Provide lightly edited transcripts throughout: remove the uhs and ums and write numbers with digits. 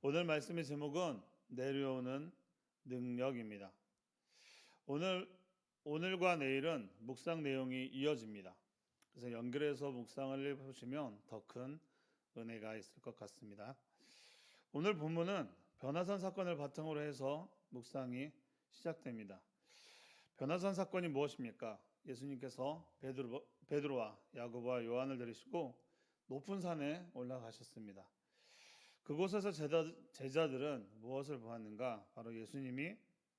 오늘 말씀의 제목은 내려오는 능력입니다. 오늘 오늘과 내일은 묵상 내용이 이어집니다. 그래서 연결해서 묵상을 해보시면 더 큰 은혜가 있을 것 같습니다. 오늘 본문은 변화산 사건을 바탕으로 해서 묵상이 시작됩니다. 변화산 사건이 무엇입니까? 예수님께서 베드로와 야고보와 요한을 데리시고 높은 산에 올라가셨습니다. 그곳에서 제자들은 무엇을 보았는가? 바로 예수님이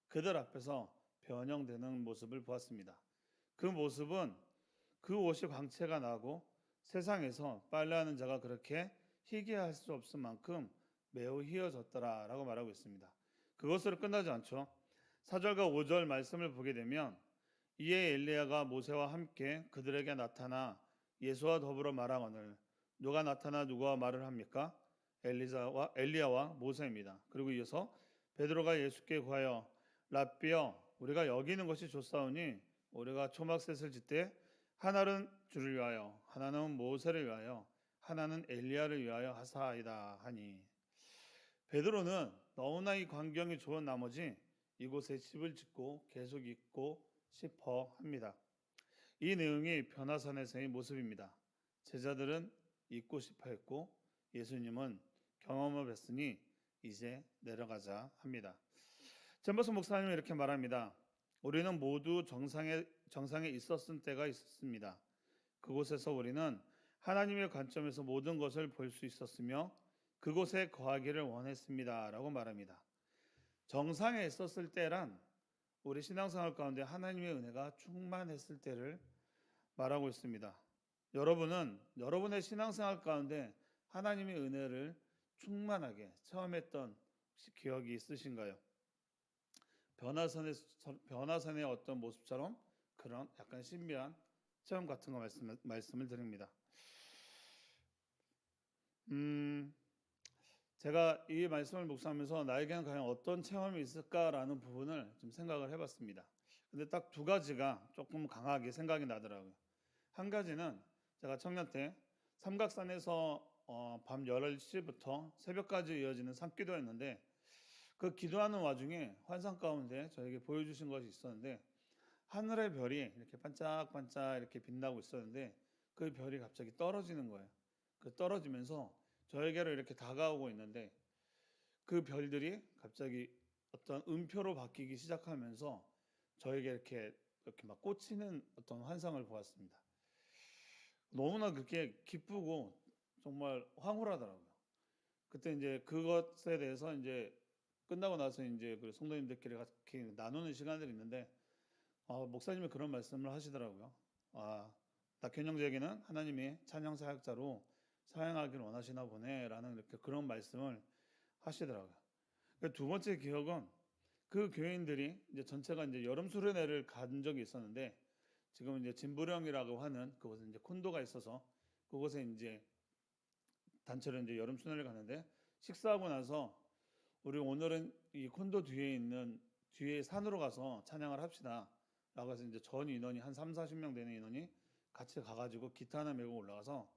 그들 앞에서 변형되는 모습을 보았습니다. 그 모습은 그 옷이 광채가 나고 세상에서 빨래하는 자가 그렇게 희귀할 수 없을 만큼 매우 희어졌더라라고 말하고 있습니다. 그것으로 끝나지 않죠. 4절과 5절 말씀을 보게 되면 이에 엘리야가 모세와 함께 그들에게 나타나 예수와 더불어 말하거늘 누가 나타나 누구와 말을 합니까? 엘리야와 모세입니다. 그리고 이어서 베드로가 예수께 구하여 랍비여 우리가 여기 있는 것이 좋사오니 우리가 초막셋을 짓되 하나는 주를 위하여 하나는 모세를 위하여 하나는 엘리야를 위하여 하사이다 하니 베드로는 너무나 이 광경이 좋은 나머지 이곳에 집을 짓고 계속 있고 싶어 합니다. 이 내용이 변화산에서의 모습입니다. 제자들은 있고 싶어 했고 예수님은 경험을 했으니 이제 내려가자 합니다. 잼버스 목사님은 이렇게 말합니다. 우리는 모두 정상에 있었을 때가 있었습니다. 그곳에서 우리는 하나님의 관점에서 모든 것을 볼 수 있었으며 그곳에 거하기를 원했습니다. 라고 말합니다. 정상에 있었을 때란 우리 신앙생활 가운데 하나님의 은혜가 충만했을 때를 말하고 있습니다. 여러분은 여러분의 신앙생활 가운데 하나님의 은혜를 충만하게 체험했던 혹시 기억이 있으신가요? 변화산의 어떤 모습처럼 그런 약간 신비한 체험 같은 거 말씀을 드립니다. 제가 이 말씀을 묵상하면서 나에게는 과연 어떤 체험이 있을까라는 부분을 좀 생각을 해봤습니다. 근데 딱 두 가지가 조금 강하게 생각이 나더라고요. 한 가지는 제가 청년 때 삼각산에서 밤 10시부터 새벽까지 이어지는 산기도였는데 그 기도하는 와중에 환상 가운데 저에게 보여주신 것이 있었는데 하늘의 별이 이렇게 반짝반짝 이렇게 빛나고 있었는데 그 별이 갑자기 떨어지는 거예요. 그 떨어지면서 저에게로 이렇게 다가오고 있는데 그 별들이 갑자기 어떤 음표로 바뀌기 시작하면서 저에게 이렇게 막 꽂히는 어떤 환상을 보았습니다. 너무나 그렇게 기쁘고 정말 황홀하더라고요. 그때 이제 그것에 대해서 이제 끝나고 나서 이제 그 성도님들끼리 같이 나누는 시간들이 있는데 목사님이 그런 말씀을 하시더라고요. 낙현형제에게는 하나님이 찬양 사역자로 사용하기를 원하시나 보네라는 이렇게 그런 말씀을 하시더라고요. 두 번째 기억은 그 교인들이 이제 전체가 이제 여름 수련회를 간 적이 있었는데 지금 이제 진부령이라고 하는 그곳에 이제 콘도가 있어서 그곳에 이제 단체로 이제 여름 수련회를 가는데 식사하고 나서 우리 오늘은 이 콘도 뒤에 산으로 가서 찬양을 합시다. 라고 해서 이제 전 인원이 한 3, 40명 되는 인원이 같이 가가지고 기타 하나 메고 올라가서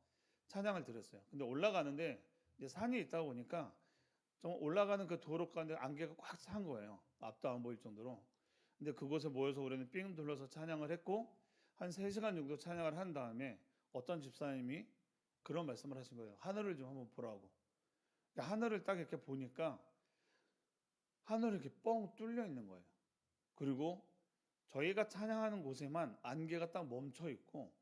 찬양을 드렸어요. 근데 올라가는데 이제 산이 있다 보니까 좀 올라가는 그 도로 가운데 안개가 꽉 찬 거예요. 앞도 안 보일 정도로. 근데 그곳에 모여서 우리는 삥 둘러서 찬양을 했고 한 3시간 정도 찬양을 한 다음에 어떤 집사님이 그런 말씀을 하신 거예요. 하늘을 좀 한번 보라고. 하늘을 딱 이렇게 보니까 하늘이 이렇게 뻥 뚫려 있는 거예요. 그리고 저희가 찬양하는 곳에만 안개가 딱 멈춰 있고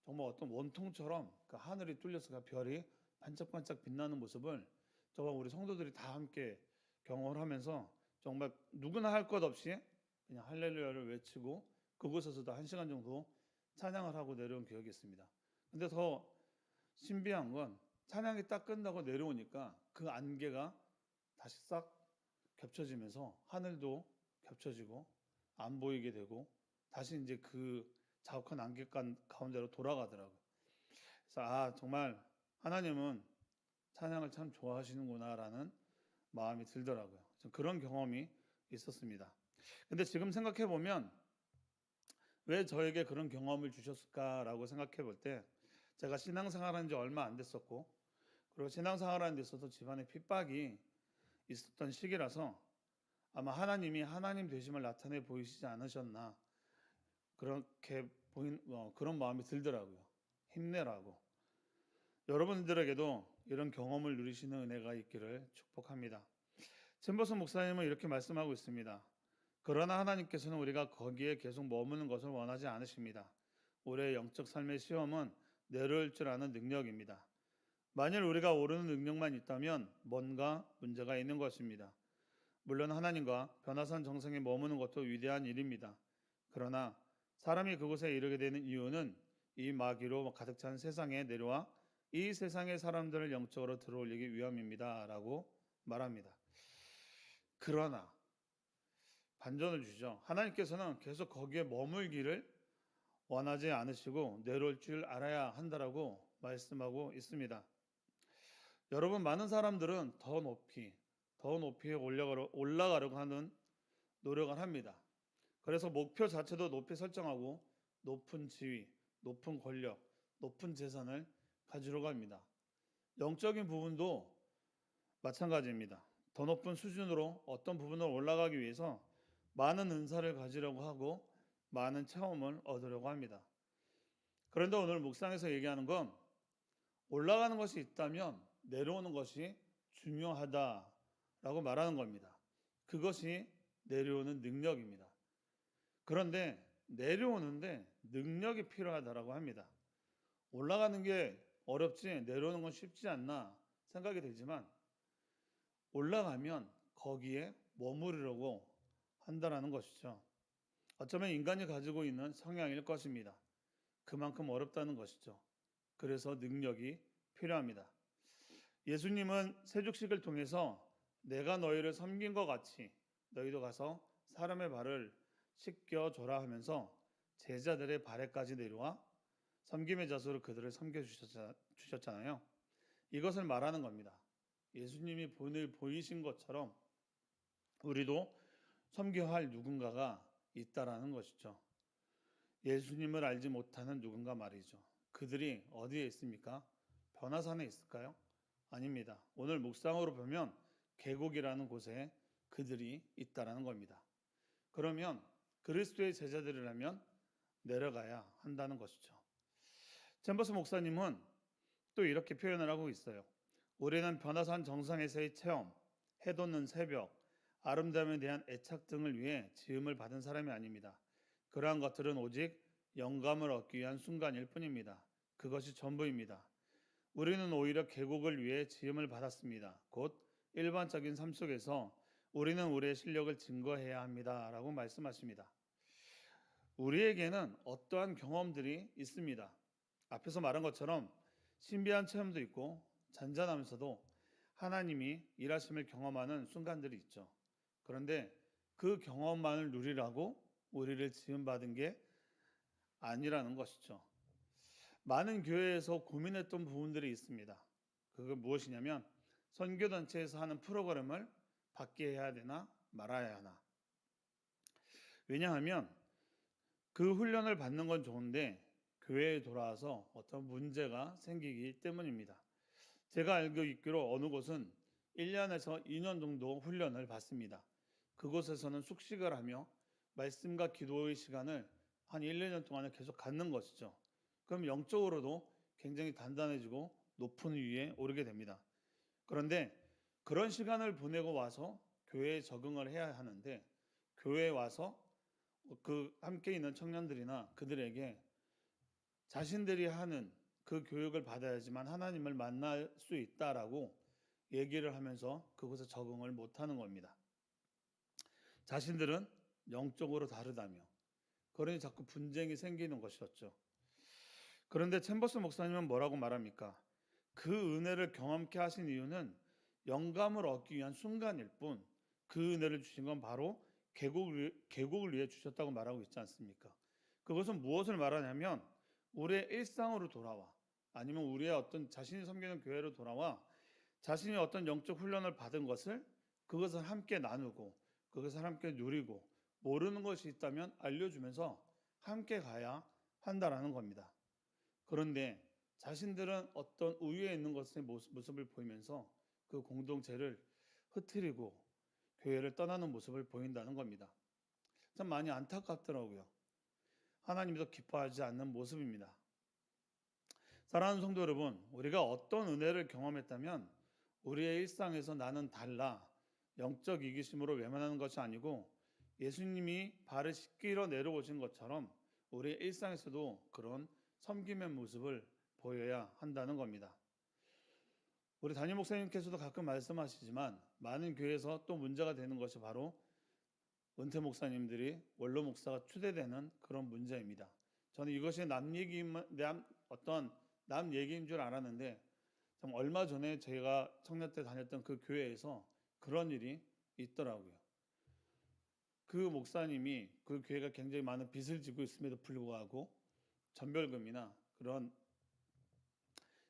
정말 어떤 원통처럼 그 하늘이 뚫려서 그 별이 반짝반짝 빛나는 모습을 저와 우리 성도들이 다 함께 경험을 하면서 정말 누구나 할 것 없이 그냥 할렐루야를 외치고 그곳에서도 1시간 정도 찬양을 하고 내려온 기억이 있습니다. 근데 더 신비한 건 찬양이 딱 끝나고 내려오니까 그 안개가 다시 싹 겹쳐지면서 하늘도 겹쳐지고 안 보이게 되고 다시 이제 그 자욱한 안개 가운데로 돌아가더라고요. 그래서 정말 하나님은 찬양을 참 좋아하시는구나라는 마음이 들더라고요. 그런 경험이 있었습니다. 근데 지금 생각해 보면 왜 저에게 그런 경험을 주셨을까라고 생각해 볼 때 제가 신앙생활한 지 얼마 안 됐었고 그리고 신앙생활하는 데 있어서 집안의 핍박이 있었던 시기라서 아마 하나님이 하나님 되심을 나타내 보이시지 않으셨나 그렇게 그런 마음이 들더라고요. 힘내라고. 여러분들에게도 이런 경험을 누리시는 은혜가 있기를 축복합니다. 챔버슨 목사님은 이렇게 말씀하고 있습니다. 그러나 하나님께서는 우리가 거기에 계속 머무는 것을 원하지 않으십니다. 우리의 영적 삶의 시험은 내려올 줄 아는 능력입니다. 만일 우리가 오르는 능력만 있다면 뭔가 문제가 있는 것입니다. 물론 하나님과 변화산 정상에 머무는 것도 위대한 일입니다. 그러나 사람이 그곳에 이르게 되는 이유는 이 마귀로 가득 찬 세상에 내려와 이 세상의 사람들을 영적으로 들어올리기 위함입니다. 라고 말합니다. 그러나 반전을 주죠. 하나님께서는 계속 거기에 머물기를 원하지 않으시고 내려올 줄 알아야 한다라고 말씀하고 있습니다. 여러분, 많은 사람들은 더 높이 올라가려고 하는 노력을 합니다. 그래서 목표 자체도 높이 설정하고 높은 지위, 높은 권력, 높은 재산을 가지려고 합니다. 영적인 부분도 마찬가지입니다. 더 높은 수준으로 어떤 부분을 올라가기 위해서 많은 은사를 가지려고 하고 많은 체험을 얻으려고 합니다. 그런데 오늘 묵상에서 얘기하는 건 올라가는 것이 있다면 내려오는 것이 중요하다라고 말하는 겁니다. 그것이 내려오는 능력입니다. 그런데 내려오는데 능력이 필요하다라고 합니다. 올라가는 게 어렵지 내려오는 건 쉽지 않나 생각이 되지만 올라가면 거기에 머무르려고 한다라는 것이죠. 어쩌면 인간이 가지고 있는 성향일 것입니다. 그만큼 어렵다는 것이죠. 그래서 능력이 필요합니다. 예수님은 세죽식을 통해서 내가 너희를 섬긴 것 같이 너희도 가서 사람의 발을 씻겨줘라 하면서 제자들의 발에까지 내려와 섬김의 자세로 그들을 섬겨주셨잖아요. 이것을 말하는 겁니다. 예수님이 보이신 것처럼 우리도 섬겨야 할 누군가가 있다라는 것이죠. 예수님을 알지 못하는 누군가 말이죠. 그들이 어디에 있습니까? 변화산에 있을까요? 아닙니다. 오늘 묵상으로 보면 계곡이라는 곳에 그들이 있다라는 겁니다. 그러면 그리스도의 제자들이라면 내려가야 한다는 것이죠. 챔버스 목사님은 또 이렇게 표현을 하고 있어요. 우리는 변화산 정상에서의 체험, 해돋는 새벽, 아름다움에 대한 애착 등을 위해 지음을 받은 사람이 아닙니다. 그러한 것들은 오직 영감을 얻기 위한 순간일 뿐입니다. 그것이 전부입니다. 우리는 오히려 계곡을 위해 지음을 받았습니다. 곧 일반적인 삶 속에서 우리는 우리의 실력을 증거해야 합니다. 라고 말씀하십니다. 우리에게는 어떠한 경험들이 있습니다. 앞에서 말한 것처럼 신비한 체험도 있고 잔잔하면서도 하나님이 일하심을 경험하는 순간들이 있죠. 그런데 그 경험만을 누리라고 우리를 지음받은 게 아니라는 것이죠. 많은 교회에서 고민했던 부분들이 있습니다. 그건 무엇이냐면 선교단체에서 하는 프로그램을 받게 해야 되나 말아야 하나. 왜냐하면 그 훈련을 받는 건 좋은데 교회에 돌아와서 어떤 문제가 생기기 때문입니다. 제가 알고 있기로 어느 곳은 1년에서 2년 정도 훈련을 받습니다. 그곳에서는 숙식을 하며 말씀과 기도의 시간을 한 1, 2년 동안에 계속 갖는 것이죠. 그럼 영적으로도 굉장히 단단해지고 높은 위에 오르게 됩니다. 그런데 그런 시간을 보내고 와서 교회에 적응을 해야 하는데 교회에 와서 그 함께 있는 청년들이나 그들에게 자신들이 하는 그 교육을 받아야지만 하나님을 만날 수 있다라고 얘기를 하면서 그곳에 적응을 못하는 겁니다. 자신들은 영적으로 다르다며 그러니 자꾸 분쟁이 생기는 것이었죠. 그런데 챔버스 목사님은 뭐라고 말합니까? 그 은혜를 경험케 하신 이유는 영감을 얻기 위한 순간일 뿐 그 은혜를 주신 건 바로 계곡을 위해 주셨다고 말하고 있지 않습니까? 그것은 무엇을 말하냐면 우리의 일상으로 돌아와 아니면 우리의 어떤 자신이 섬기는 교회로 돌아와 자신이 어떤 영적 훈련을 받은 것을 그것을 함께 나누고 그것을 함께 누리고 모르는 것이 있다면 알려주면서 함께 가야 한다라는 겁니다. 그런데 자신들은 어떤 우위에 있는 것의 모습을 보이면서 그 공동체를 흐트리고 교회를 떠나는 모습을 보인다는 겁니다. 참 많이 안타깝더라고요. 하나님도 기뻐하지 않는 모습입니다. 사랑하는 성도 여러분, 우리가 어떤 은혜를 경험했다면 우리의 일상에서 나는 달라 영적 이기심으로 외면하는 것이 아니고 예수님이 발을 씻기러 내려오신 것처럼 우리의 일상에서도 그런 섬김의 모습을 보여야 한다는 겁니다. 우리 담임 목사님께서도 가끔 말씀하시지만 많은 교회에서 또 문제가 되는 것이 바로 은퇴 목사님들이 원로 목사가 추대되는 그런 문제입니다. 저는 이것이 남 얘기인 줄 알았는데 참 얼마 전에 제가 청년 때 다녔던 그 교회에서 그런 일이 있더라고요. 그 목사님이 그 교회가 굉장히 많은 빚을 지고 있음에도 불구하고 전별금이나 그런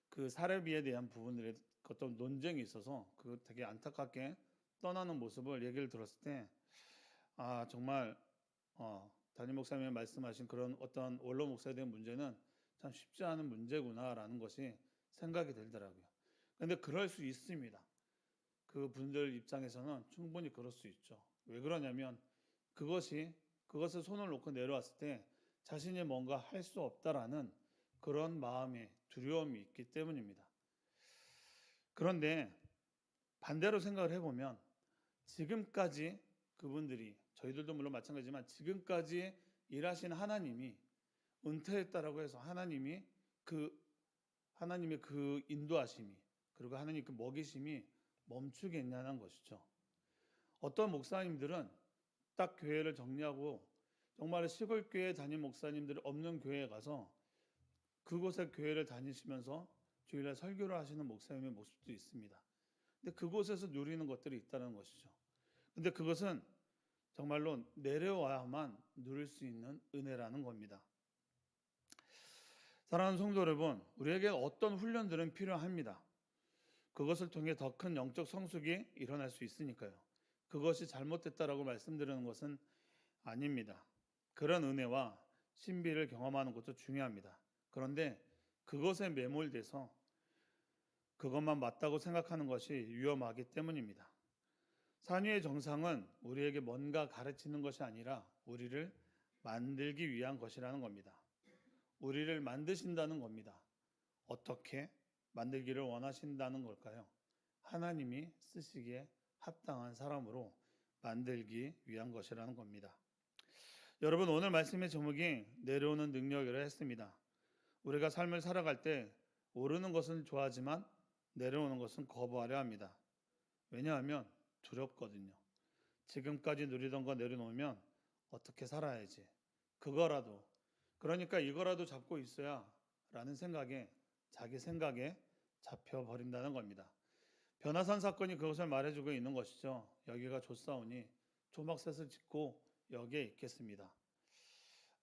그 사례비에 대한 부분들에 어떤 논쟁이 있어서 그 되게 안타깝게 떠나는 모습을 얘기를 들었을 때 정말 담임 목사님이 말씀하신 그런 어떤 원로 목사에 대한 문제는 참 쉽지 않은 문제구나라는 것이 생각이 들더라고요. 그런데 그럴 수 있습니다. 그 분들 입장에서는 충분히 그럴 수 있죠. 왜 그러냐면 그것을 손을 놓고 내려왔을 때 자신이 뭔가 할 수 없다라는 그런 마음의 두려움이 있기 때문입니다. 그런데 반대로 생각을 해보면 지금까지 그분들이 저희들도 물론 마찬가지지만 지금까지 일하신 하나님이 은퇴했다라고 해서 하나님의 그 인도하심이 그리고 하나님 그 먹이심이 멈추겠냐는 것이죠. 어떤 목사님들은 딱 교회를 정리하고 정말 시골 교회 담임 목사님들이 없는 교회에 가서 그곳에 교회를 다니시면서 주일날 설교를 하시는 목사님의 모습도 있습니다. 근데 그곳에서 누리는 것들이 있다는 것이죠. 근데 그것은 정말로 내려와야만 누릴 수 있는 은혜라는 겁니다. 사랑하는 성도 여러분, 우리에게 어떤 훈련들은 필요합니다. 그것을 통해 더 큰 영적 성숙이 일어날 수 있으니까요. 그것이 잘못됐다라고 말씀드리는 것은 아닙니다. 그런 은혜와 신비를 경험하는 것도 중요합니다. 그런데 그것에 매몰돼서 그것만 맞다고 생각하는 것이 위험하기 때문입니다. 산위의 정상은 우리에게 뭔가 가르치는 것이 아니라 우리를 만들기 위한 것이라는 겁니다. 우리를 만드신다는 겁니다. 어떻게 만들기를 원하신다는 걸까요? 하나님이 쓰시기에 합당한 사람으로 만들기 위한 것이라는 겁니다. 여러분, 오늘 말씀의 제목이 내려오는 능력이라 했습니다. 우리가 삶을 살아갈 때 오르는 것은 좋아하지만 내려오는 것은 거부하려 합니다. 왜냐하면 두렵거든요. 지금까지 누리던 거 내려놓으면 어떻게 살아야지. 그러니까 이거라도 잡고 있어야 라는 자기 생각에 잡혀버린다는 겁니다. 변화산 사건이 그것을 말해주고 있는 것이죠. 여기가 좋사오니 조막셋을 짓고 여기에 있겠습니다.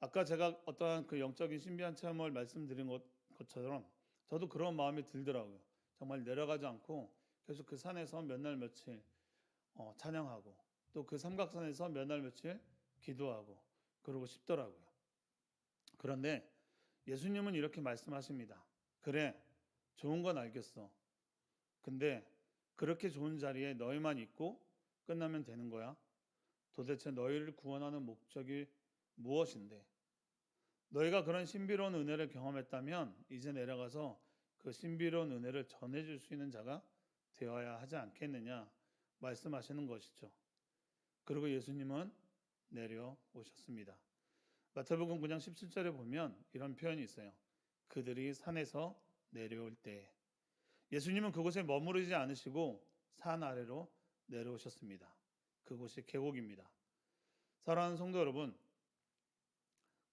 아까 제가 어떠한 그 영적인 신비한 체험을 말씀드린 것처럼 저도 그런 마음이 들더라고요. 정말 내려가지 않고 계속 그 산에서 몇 날 며칠 찬양하고 또 그 삼각산에서 몇 날 며칠 기도하고 그러고 싶더라고요. 그런데 예수님은 이렇게 말씀하십니다. 그래, 좋은 건 알겠어. 근데 그렇게 좋은 자리에 너희만 있고 끝나면 되는 거야? 도대체 너희를 구원하는 목적이 무엇인데? 너희가 그런 신비로운 은혜를 경험했다면 이제 내려가서 그 신비로운 은혜를 전해줄 수 있는 자가 되어야 하지 않겠느냐 말씀하시는 것이죠. 그리고 예수님은 내려오셨습니다. 마태복음 9장 17절에 보면 이런 표현이 있어요. 그들이 산에서 내려올 때 예수님은 그곳에 머무르지 않으시고 산 아래로 내려오셨습니다. 그곳이 계곡입니다. 사랑하는 성도 여러분,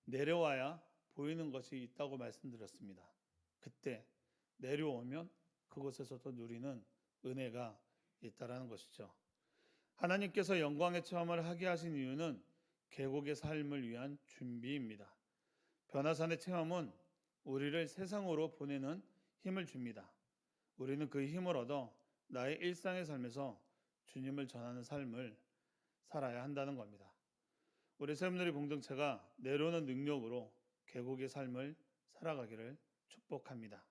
내려와야 보이는 것이 있다고 말씀드렸습니다. 그때 내려오면 그곳에서도 누리는 은혜가 있다라는 것이죠. 하나님께서 영광의 체험을 하게 하신 이유는 계곡의 삶을 위한 준비입니다. 변화산의 체험은 우리를 세상으로 보내는 힘을 줍니다. 우리는 그 힘을 얻어 나의 일상의 삶에서 주님을 전하는 삶을 살아야 한다는 겁니다. 우리 세븐누리 공동체가 내려오는 능력으로 계곡의 삶을 살아가기를 축복합니다.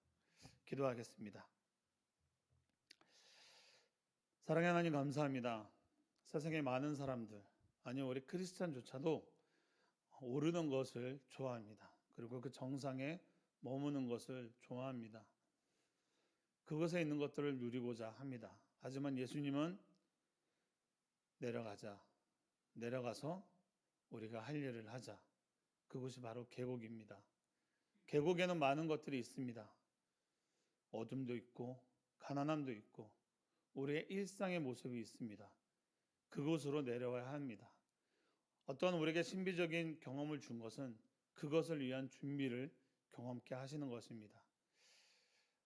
기도하겠습니다. 사랑의 하나님 감사합니다. 세상에 많은 사람들, 아니 우리 크리스찬조차도 오르는 것을 좋아합니다. 그리고 그 정상에 머무는 것을 좋아합니다. 그것에 있는 것들을 누리고자 합니다. 하지만 예수님은 내려가서 우리가 할 일을 하자. 그것이 바로 계곡입니다. 계곡에는 많은 것들이 있습니다. 어둠도 있고 가난함도 있고 우리의 일상의 모습이 있습니다. 그곳으로 내려와야 합니다. 어떤 우리에게 신비적인 경험을 준 것은 그것을 위한 준비를 경험케 하시는 것입니다.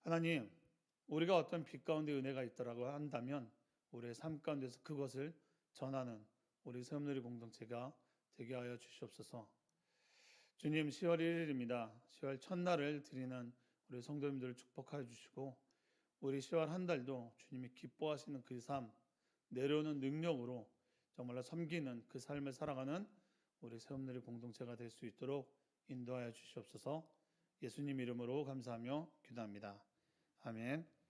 하나님, 우리가 어떤 빛 가운데 은혜가 있더라고 한다면 우리의 삶 가운데서 그것을 전하는 우리 새움누리 공동체가 되게 하여 주시옵소서. 주님, 10월 1일입니다. 10월 첫날을 드리는 우리 성도님들을 축복하여 주시고 우리 10월 한 달도 주님이 기뻐하시는 그 삶, 내려오는 능력으로 정말로 섬기는 그 삶을 살아가는 우리 새움누리 공동체가 될 수 있도록 인도하여 주시옵소서. 예수님 이름으로 감사하며 기도합니다. 아멘.